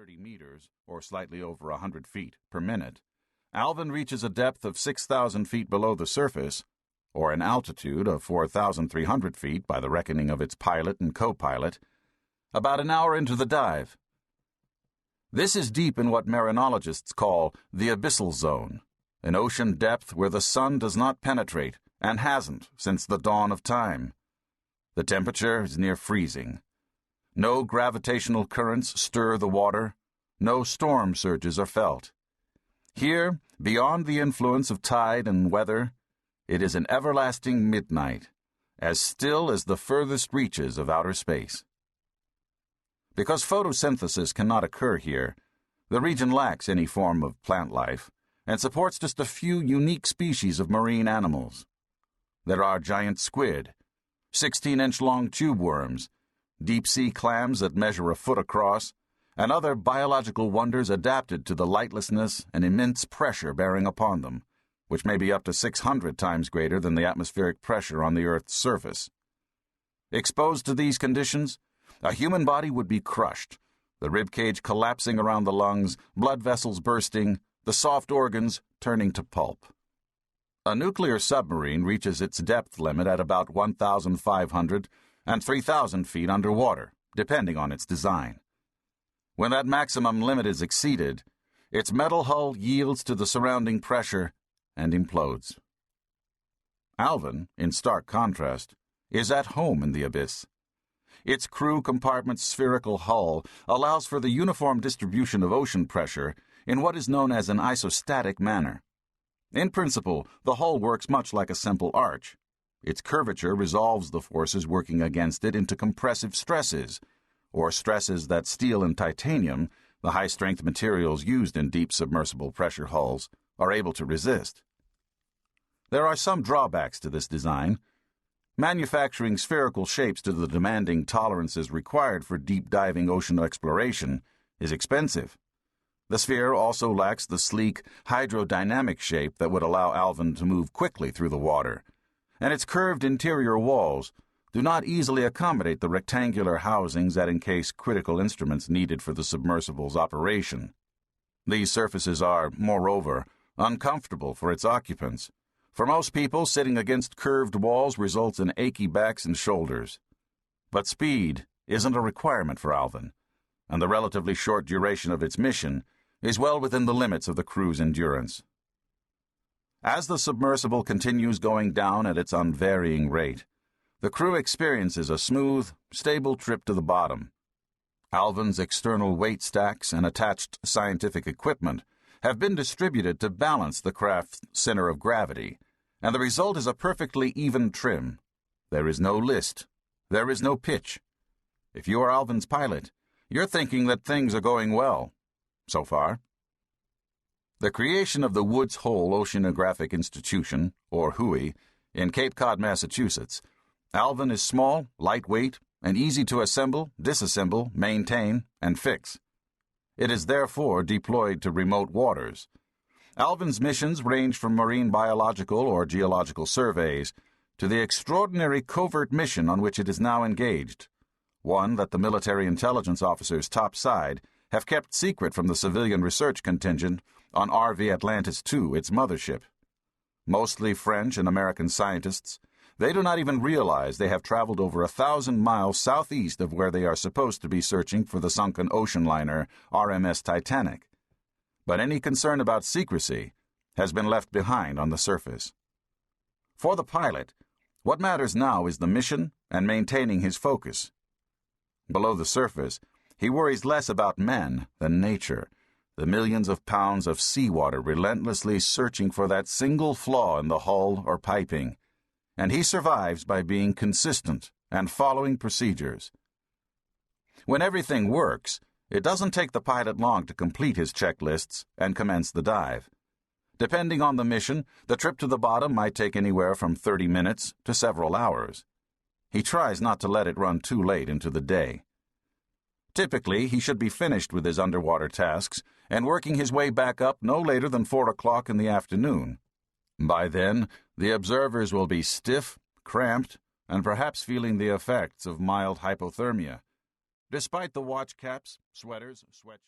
30 meters, or slightly over 100 feet, per minute, Alvin reaches a depth of 6,000 feet below the surface, or an altitude of 4,300 feet by the reckoning of its pilot and co-pilot, about an hour into the dive. This is deep in what marinologists call the abyssal zone, an ocean depth where the sun does not penetrate and hasn't since the dawn of time. The temperature is near freezing. No gravitational currents stir the water. No storm surges are felt. Here, beyond the influence of tide and weather, it is an everlasting midnight, as still as the furthest reaches of outer space. Because photosynthesis cannot occur here, the region lacks any form of plant life and supports just a few unique species of marine animals. There are giant squid, 16-inch-long tube worms, deep-sea clams that measure a foot across, and other biological wonders adapted to the lightlessness and immense pressure bearing upon them, which may be up to 600 times greater than the atmospheric pressure on the Earth's surface. Exposed to these conditions, a human body would be crushed, the ribcage collapsing around the lungs, blood vessels bursting, the soft organs turning to pulp. A nuclear submarine reaches its depth limit at about 1,500 and 3,000 feet underwater, depending on its design. When that maximum limit is exceeded, its metal hull yields to the surrounding pressure and implodes. Alvin, in stark contrast, is at home in the abyss. Its crew compartment's spherical hull allows for the uniform distribution of ocean pressure in what is known as an isostatic manner. In principle, the hull works much like a simple arch. Its curvature resolves the forces working against it into compressive stresses, or stresses that steel and titanium, the high-strength materials used in deep submersible pressure hulls, are able to resist. There are some drawbacks to this design. Manufacturing spherical shapes to the demanding tolerances required for deep-diving ocean exploration is expensive. The sphere also lacks the sleek, hydrodynamic shape that would allow Alvin to move quickly through the water, and its curved interior walls do not easily accommodate the rectangular housings that encase critical instruments needed for the submersible's operation. These surfaces are, moreover, uncomfortable for its occupants. For most people, sitting against curved walls results in achy backs and shoulders. But speed isn't a requirement for Alvin, and the relatively short duration of its mission is well within the limits of the crew's endurance. As the submersible continues going down at its unvarying rate, the crew experiences a smooth, stable trip to the bottom. Alvin's external weight stacks and attached scientific equipment have been distributed to balance the craft's center of gravity, and the result is a perfectly even trim. There is no list. There is no pitch. If you are Alvin's pilot, you're thinking that things are going well. So far. The creation of the Woods Hole Oceanographic Institution, or WHOI, in Cape Cod, Massachusetts, Alvin is small, lightweight, and easy to assemble, disassemble, maintain, and fix. It is therefore deployed to remote waters. Alvin's missions range from marine biological or geological surveys to the extraordinary covert mission on which it is now engaged, one that the military intelligence officers topside have kept secret from the civilian research contingent on RV Atlantis II, its mothership. Mostly French and American scientists, they do not even realize they have traveled over 1,000 miles southeast of where they are supposed to be searching for the sunken ocean liner RMS Titanic. But any concern about secrecy has been left behind on the surface. For the pilot, what matters now is the mission and maintaining his focus. Below the surface, he worries less about men than nature, the millions of pounds of seawater relentlessly searching for that single flaw in the hull or piping, and he survives by being consistent and following procedures. When everything works, it doesn't take the pilot long to complete his checklists and commence the dive. Depending on the mission, the trip to the bottom might take anywhere from 30 minutes to several hours. He tries not to let it run too late into the day. Typically, he should be finished with his underwater tasks and working his way back up no later than 4 o'clock in the afternoon. By then, the observers will be stiff, cramped, and perhaps feeling the effects of mild hypothermia, despite the watch caps, sweaters, sweatshirts.